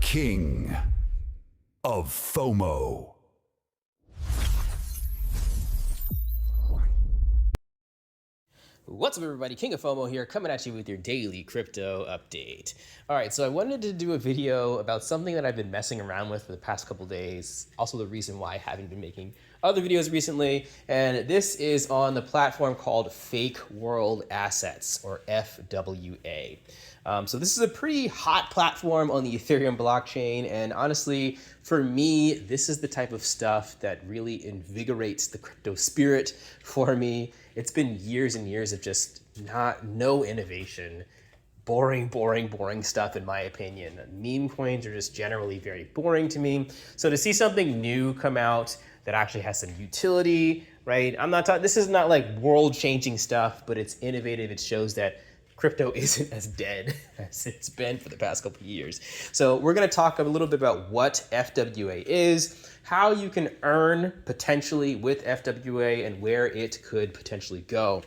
King of FOMO. What's up, everybody? King of FOMO here, coming at you with your daily crypto update. All right, so I wanted to do a video about something that I've been messing around with for the past couple days. Also the reason why I haven't been making other videos recently. And this is on the platform called Fake World Assets, or FWA. So this is a pretty hot platform on the Ethereum blockchain. And honestly, for me, this is the type of stuff that really invigorates the crypto spirit for me. It's been years and years of just no innovation, boring stuff in my opinion. Meme coins are just generally very boring to me. So to see something new come out that actually has some utility, right? I'm not talking, this is not like world-changing stuff, but it's innovative. It shows that crypto isn't as dead as it's been for the past couple of years. So we're gonna talk a little bit about what FWA is, how you can earn potentially with FWA, and where it could potentially go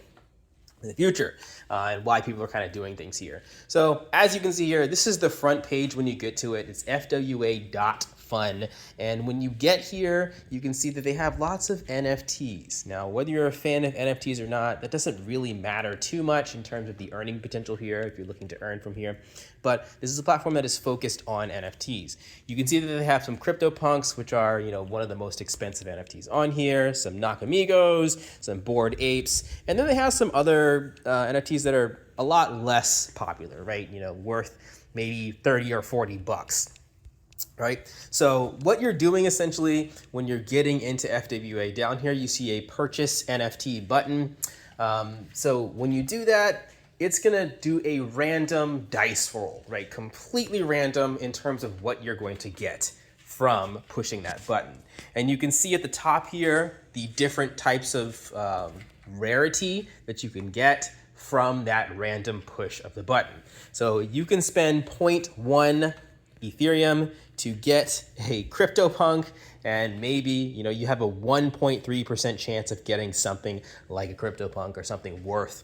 in the future, and why people are kind of doing things here. So as you can see here, this is the front page when you get to it. It's fwa.fun. And when you get here, you can see that they have lots of NFTs. Now, whether you're a fan of NFTs or not, that doesn't really matter too much in terms of the earning potential here, if you're looking to earn from here. But this is a platform that is focused on NFTs. You can see that they have some CryptoPunks, which are, one of the most expensive NFTs on here, some Nakamigos, some Bored Apes, and then they have some other NFTs that are a lot less popular, right? Worth maybe 30 or 40 bucks. Right? So what you're doing essentially when you're getting into FWA, down here you see a purchase NFT button. So when you do that, it's gonna do a random dice roll, right? Completely random in terms of what you're going to get from pushing that button. And you can see at the top here the different types of rarity that you can get from that random push of the button. So you can spend 0.1 Ethereum to get a CryptoPunk, and maybe you have a 1.3% chance of getting something like a CryptoPunk or something worth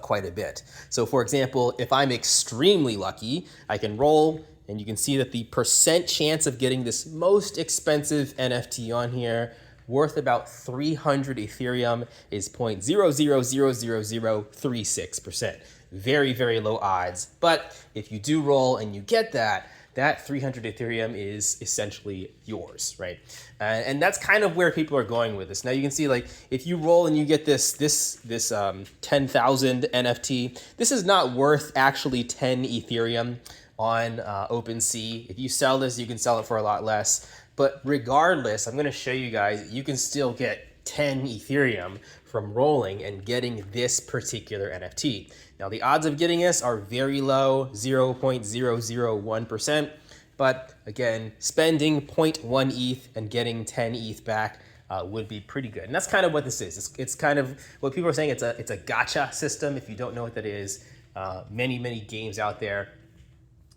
quite a bit. So for example, if I'm extremely lucky, I can roll, and you can see that the percent chance of getting this most expensive NFT on here worth about 300 Ethereum is 0.0000036%. Very, very low odds. But if you do roll and you get that 300 Ethereum is essentially yours, right? And that's kind of where people are going with this. Now you can see, like, if you roll and you get this 10,000 NFT, this is not worth actually 10 Ethereum on OpenSea. If you sell this, you can sell it for a lot less. But regardless, I'm going to show you guys, you can still get 10 Ethereum from rolling and getting this particular NFT. Now the odds of getting this are very low, 0.001%, but again, spending 0.1 ETH and getting 10 ETH back would be pretty good. And that's kind of what this is. It's kind of what people are saying. It's a gacha system. If you don't know what that is, many games out there,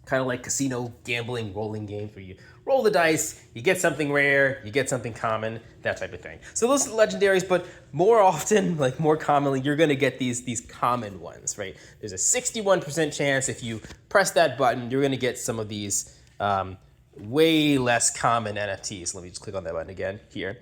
kind of like casino gambling rolling games where you roll the dice, you get something rare, you get something common, that type of thing. So those are legendaries, but more often, more commonly, you're gonna get these common ones, right? There's a 61% chance if you press that button, you're gonna get some of these way less common NFTs. Let me just click on that button again here.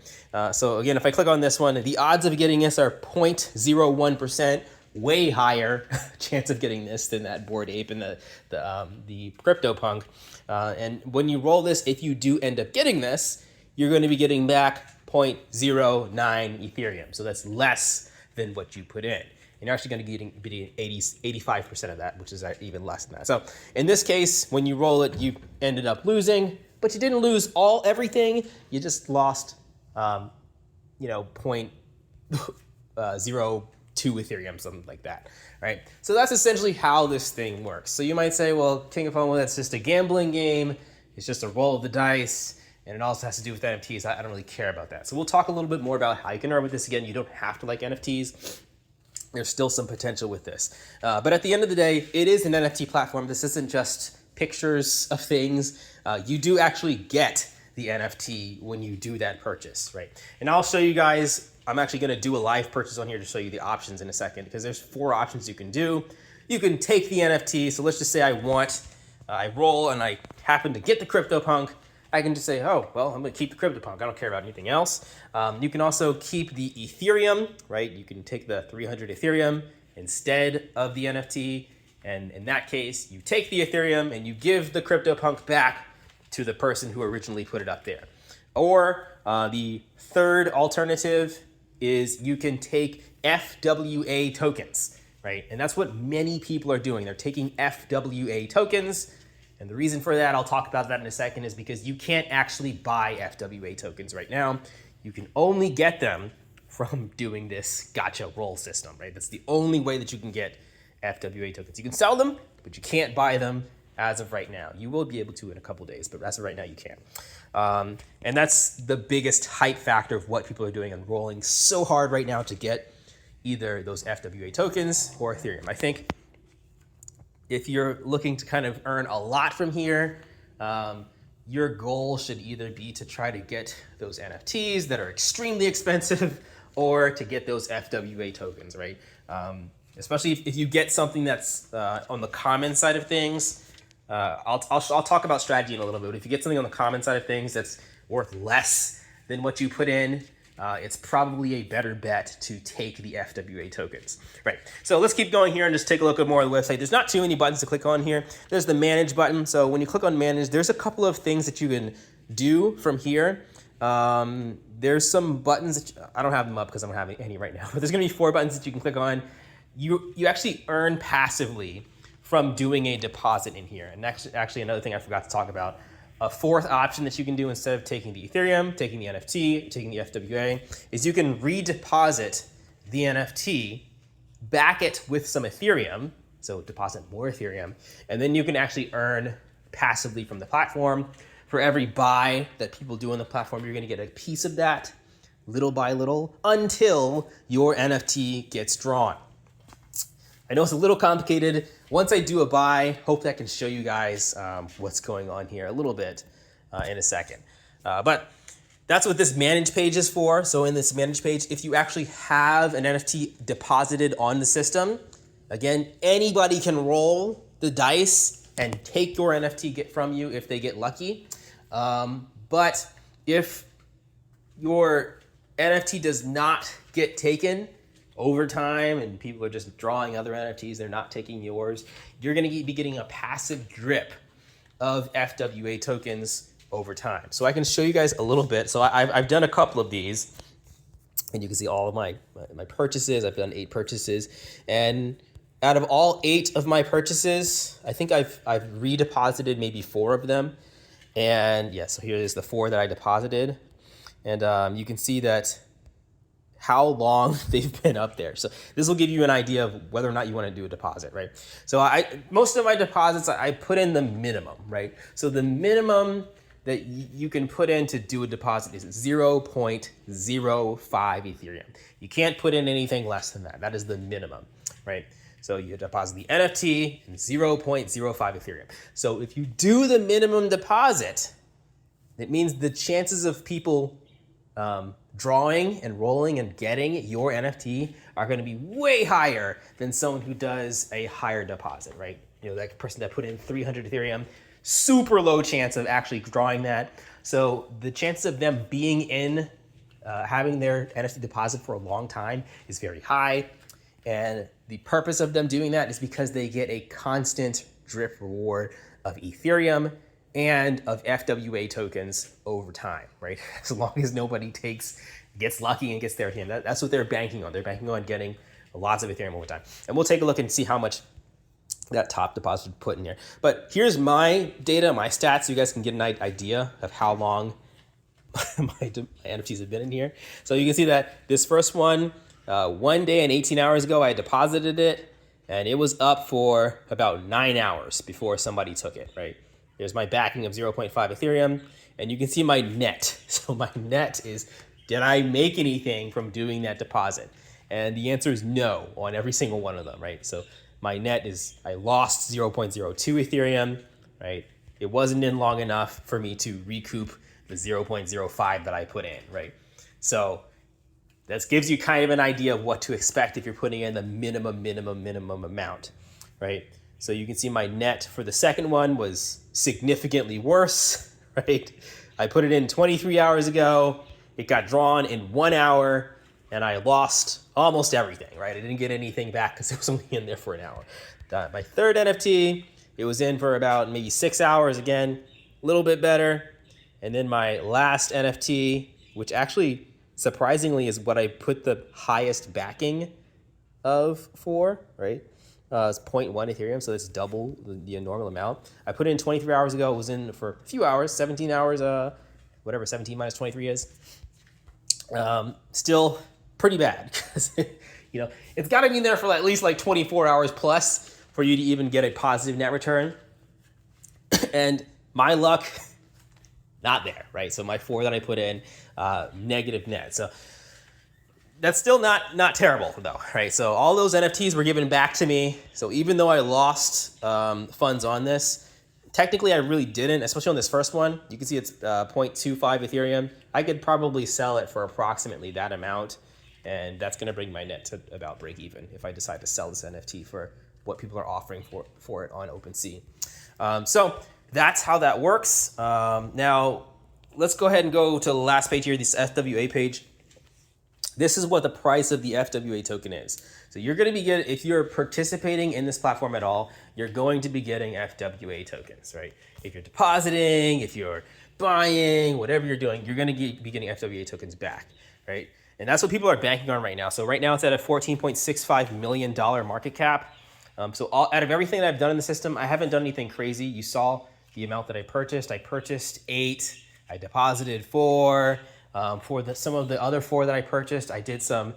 So again, if I click on this one, the odds of getting this are 0.01%. Way higher chance of getting this than that Bored Ape and the CryptoPunk. And when you roll this, if you do end up getting this, you're going to be getting back 0.09 Ethereum. So that's less than what you put in. And you're actually going to be getting 85% of that, which is even less than that. So in this case, when you roll it, you ended up losing, but you didn't lose everything. You just lost, 0.02 Ethereum, something like that, right? So that's essentially how this thing works. So you might say, well, King of FOMO, that's just a gambling game. It's just a roll of the dice, and it also has to do with NFTs. I don't really care about that. So we'll talk a little bit more about how you can earn with this. Again, you don't have to like NFTs. There's still some potential with this. But at the end of the day, it is an NFT platform. This isn't just pictures of things. You do actually get the NFT when you do that purchase, right? And I'll show you guys. I'm actually going to do a live purchase on here to show you the options in a second, because there's 4 options you can do. You can take the NFT. So let's just say I want I roll and I happen to get the CryptoPunk, I can just say, oh, well, I'm going to keep the CryptoPunk. I don't care about anything else. You can also keep the Ethereum, right? You can take the 300 Ethereum instead of the NFT. And in that case, you take the Ethereum and you give the CryptoPunk back to the person who originally put it up there. Or the third alternative is you can take FWA tokens, right? And that's what many people are doing. They're taking FWA tokens. And the reason for that, I'll talk about that in a second, is because you can't actually buy FWA tokens right now. You can only get them from doing this gotcha roll system, right? That's the only way that you can get FWA tokens. You can sell them, but you can't buy them as of right now. You will be able to in a couple days, but as of right now, you can't. And that's the biggest hype factor of what people are doing and rolling so hard right now to get either those FWA tokens or Ethereum. I think if you're looking to kind of earn a lot from here, your goal should either be to try to get those NFTs that are extremely expensive or to get those FWA tokens, right? Especially if you get something that's on the common side of things. I'll talk about strategy in a little bit. But if you get something on the common side of things that's worth less than what you put in, it's probably a better bet to take the FWA tokens. Right, so let's keep going here and just take a look at more of the website. There's not too many buttons to click on here. There's the manage button. So when you click on manage, there's a couple of things that you can do from here. There's some buttons that I don't have them up because I don't have any right now, but there's gonna be 4 buttons that you can click on. You actually earn passively from doing a deposit in here. And actually another thing I forgot to talk about, a fourth option that you can do instead of taking the Ethereum, taking the NFT, taking the FWA, is you can redeposit the NFT, back it with some Ethereum, so deposit more Ethereum, and then you can actually earn passively from the platform. For every buy that people do on the platform, you're gonna get a piece of that, little by little, until your NFT gets drawn. I know it's a little complicated. Once I do a buy, hope that I can show you guys what's going on here a little bit in a second. But that's what this manage page is for. So in this manage page, if you actually have an NFT deposited on the system, again, anybody can roll the dice and take your NFT from you if they get lucky. But if your NFT does not get taken over time and people are just drawing other NFTs, they're not taking yours, you're gonna be getting a passive drip of FWA tokens over time. So I can show you guys a little bit. So I've done a couple of these and you can see all of my purchases. I've done 8 purchases, and out of all 8 of my purchases, I think I've redeposited maybe 4 of them. And yeah, so here is the 4 that I deposited. And you can see that how long they've been up there. So this will give you an idea of whether or not you want to do a deposit, right? So most of my deposits, I put in the minimum, right? So the minimum that you can put in to do a deposit is 0.05 Ethereum. You can't put in anything less than that. That is the minimum, right? So you deposit the NFT in 0.05 Ethereum. So if you do the minimum deposit, it means the chances of people drawing and rolling and getting your NFT are going to be way higher than someone who does a higher deposit, right? You know, that person that put in 300 Ethereum, super low chance of actually drawing that. So the chances of them being in, having their NFT deposit for a long time is very high. And the purpose of them doing that is because they get a constant drip reward of Ethereum and of FWA tokens over time, right? As long as nobody gets lucky and gets their Ethereum. That's what they're banking on. They're banking on getting lots of Ethereum over time. And we'll take a look and see how much that top deposit put in here. But here's my data, my stats, so you guys can get an idea of how long my NFTs have been in here. So you can see that this first one, 1 day and 18 hours ago, I deposited it, and it was up for about 9 hours before somebody took it, right? There's my backing of 0.5 Ethereum, and you can see my net. So my net is, did I make anything from doing that deposit? And the answer is no on every single one of them, right? So my net is, I lost 0.02 Ethereum, right? It wasn't in long enough for me to recoup the 0.05 that I put in, right? So this gives you kind of an idea of what to expect if you're putting in the minimum amount, right? So you can see my net for the second one was significantly worse, right? I put it in 23 hours ago. It got drawn in 1 hour, and I lost almost everything, right? I didn't get anything back because it was only in there for an hour. My third NFT, it was in for about maybe 6 hours again, a little bit better. And then my last NFT, which actually surprisingly is what I put the highest backing of for, right? It's 0.1 Ethereum, so that's double the normal amount. I put it in 23 hours ago. It was in for a few hours, 17 hours, whatever 17 minus 23 is. Still pretty bad because it's got to be in there for at least like 24 hours plus for you to even get a positive net return. And my luck, not there, right? So my 4 that I put in, negative net. So that's still not terrible though, right? So all those NFTs were given back to me. So even though I lost funds on this, technically I really didn't, especially on this first one. You can see it's 0.25 Ethereum. I could probably sell it for approximately that amount, and that's gonna bring my net to about break even if I decide to sell this NFT for what people are offering for it on OpenSea. So that's how that works. Now, let's go ahead and go to the last page here, this FWA page. This is what the price of the FWA token is. So you're going to be getting, if you're participating in this platform at all, you're going to be getting FWA tokens, right? If you're depositing, if you're buying, whatever you're doing, you're going to be getting FWA tokens back, right? And that's what people are banking on right now. So right now it's at a $14.65 million market cap. So out of everything that I've done in the system, I haven't done anything crazy. You saw the amount that I purchased. I purchased 8, I deposited 4. For some of the other 4 that I purchased, I did some,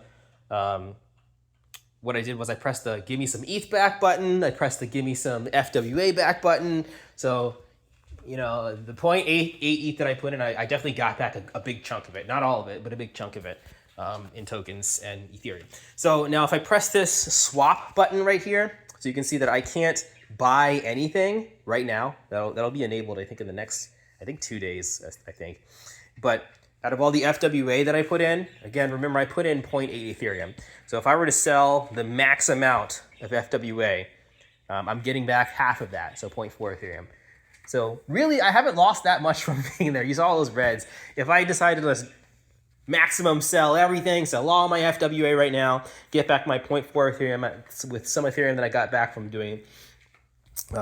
what I did was I pressed the give me some ETH back button. I pressed the give me some FWA back button. So, the 0.8 ETH that I put in, I definitely got back a big chunk of it. Not all of it, but a big chunk of it in tokens and Ethereum. So now if I press this swap button right here, so you can see that I can't buy anything right now. That'll be enabled, I think, in the next, 2 days, I think. But out of all the FWA that I put in, again, remember I put in 0.8 Ethereum. So if I were to sell the max amount of FWA, I'm getting back half of that, so 0.4 Ethereum. So really, I haven't lost that much from being there. You saw all those reds. If I decided to maximum sell everything, sell all my FWA right now, get back my 0.4 Ethereum with some Ethereum that I got back from doing,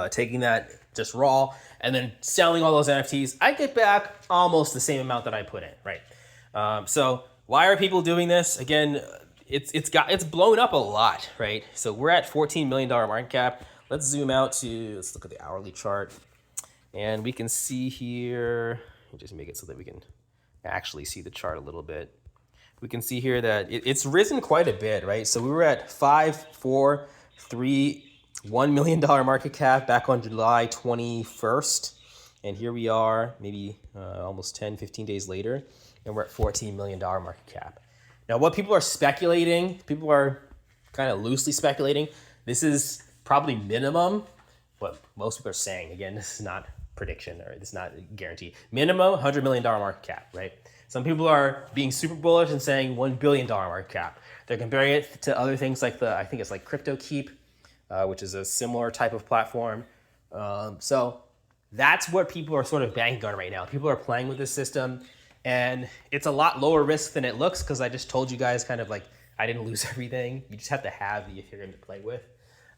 taking that just raw, and then selling all those NFTs, I get back almost the same amount that I put in, right? So why are people doing this? Again, it's blown up a lot, right? So we're at $14 million market cap. Let's zoom out let's look at the hourly chart, and we can see here, let me just make it so that we can actually see the chart a little bit. We can see here that it's risen quite a bit, right? So we were at 5, 4, 3, $1 million market cap back on July 21st. And here we are, maybe almost 10, 15 days later, and we're at $14 million market cap. Now, what people are speculating, people are kind of loosely speculating, this is probably minimum, what most people are saying. Again, this is not prediction, or this is not guaranteed. Minimum $100 million market cap, right? Some people are being super bullish and saying $1 billion market cap. They're comparing it to other things like I think it's like CryptoKeep, which is a similar type of platform. So that's what people are sort of banking on right now. People are playing with this system, and it's a lot lower risk than it looks, because I just told you guys kind of like I didn't lose everything. You just have to have the Ethereum to play with.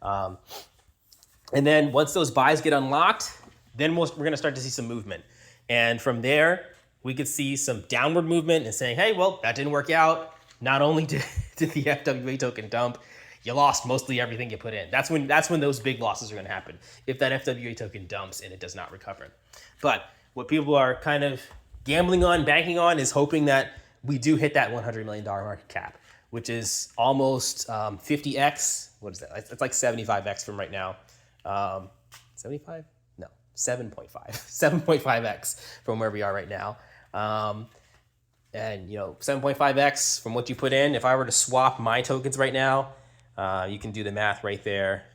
And then once those buys get unlocked, then we're going to start to see some movement. And from there, we could see some downward movement and saying, hey, well, that didn't work out. Not only did the FWA token dump, you lost mostly everything you put in. That's when those big losses are going to happen, if that FWA token dumps and it does not recover. But what people are kind of gambling on, banking on, is hoping that we do hit that $100 million market cap, which is almost 50x. What is that? It's like 75x from right now. 75? No, 7.5. 7.5x from where we are right now. And 7.5x from what you put in. If I were to swap my tokens right now, you can do the math right there.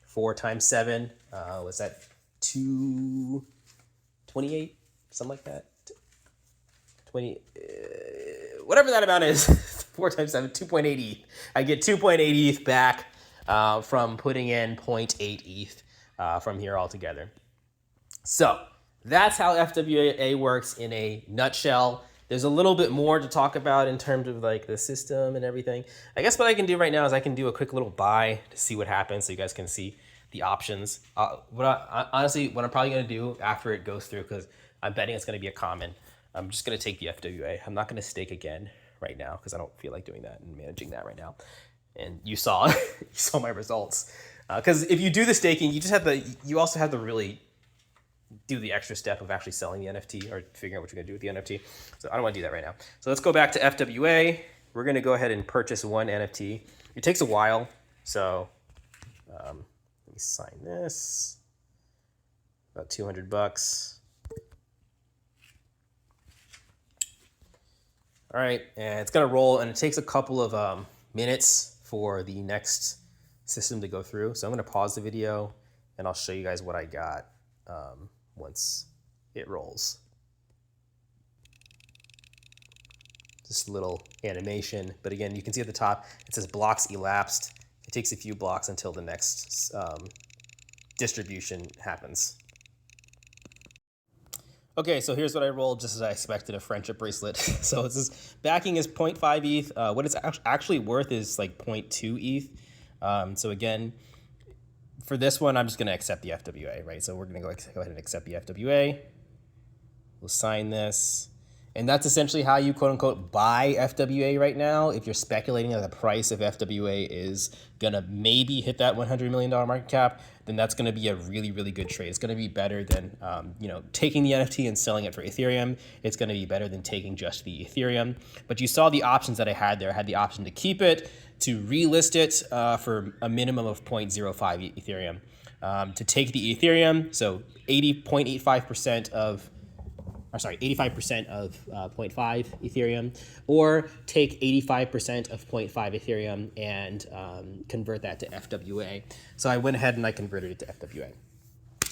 4 times 7, was that 228? Something like that. 20, whatever that amount is. 4 times 7, 2.8 ETH. I get 2.8 ETH back from putting in 0.8 ETH. from here altogether. So that's how FWA works in a nutshell. There's a little bit more to talk about in terms of like the system and everything. I guess what I can do right now is I can do a quick little buy to see what happens so you guys can see the options. Honestly, what I'm probably going to do after it goes through, because I'm betting it's going to be a common, I'm just going to take the FWA. I'm not going to stake again right now because I don't feel like doing that and managing that right now. And you saw you saw my results. Because if you do the staking, you also have to really do the extra step of actually selling the NFT or figuring out what you're going to do with the NFT. So I don't want to do that right now. So let's go back to FWA. We're going to go ahead and purchase one NFT. It takes a while. So let me sign this. About $200. All right, and it's going to roll, and it takes a couple of minutes for the next system to go through. So I'm going to pause the video, and I'll show you guys what I got once it rolls. Just a little animation, but again, you can see at the top, it says blocks elapsed. It takes a few blocks until the next distribution happens. Okay, so here's what I rolled just as I expected, a friendship bracelet. So it's this backing is 0.5 ETH. What it's actually worth is like 0.2 ETH. So again, for this one, I'm just gonna accept the FWA, right? So we're gonna go ahead and accept the FWA. We'll sign this. And that's essentially how you quote unquote buy FWA right now. If you're speculating that the price of FWA is gonna maybe hit that $100 million market cap, then that's gonna be a really, really good trade. It's gonna be better than taking the NFT and selling it for Ethereum. It's gonna be better than taking just the Ethereum. But you saw the options that I had there. I had the option to keep it, to relist it for a minimum of 0.05 Ethereum. To take the Ethereum, so 85% of 0.5 Ethereum, or take 85% of 0.5 Ethereum and convert that to FWA. So I went ahead and I converted it to FWA.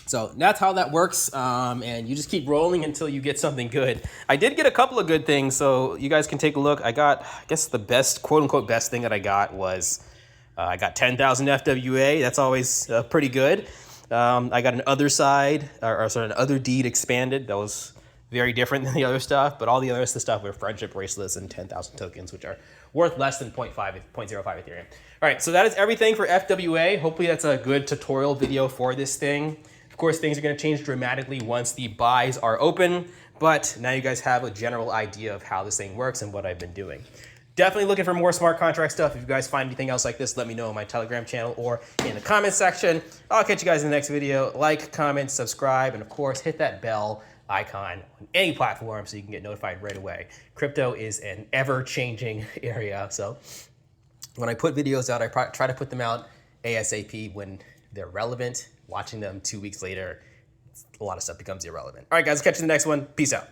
So that's how that works, and you just keep rolling until you get something good. I did get a couple of good things, so you guys can take a look. I guess the best, quote-unquote best thing that I got was I got 10,000 FWA. That's always pretty good. I got an other side, an other deed expanded. That was very different than the other stuff, but all the other stuff were friendship bracelets and 10,000 tokens, which are worth less than 0.05 Ethereum. All right, so that is everything for FWA. Hopefully that's a good tutorial video for this thing. Of course, things are gonna change dramatically once the buys are open, but now you guys have a general idea of how this thing works and what I've been doing. Definitely looking for more smart contract stuff. If you guys find anything else like this, let me know in my Telegram channel or in the comments section. I'll catch you guys in the next video. Like, comment, subscribe, and of course, hit that bell icon on any platform so you can get notified right away. Crypto is an ever-changing area, so when I put videos out, I try to put them out ASAP when they're relevant. Watching them 2 weeks later, a lot of stuff becomes irrelevant. All right, guys, catch you in the next one. Peace out.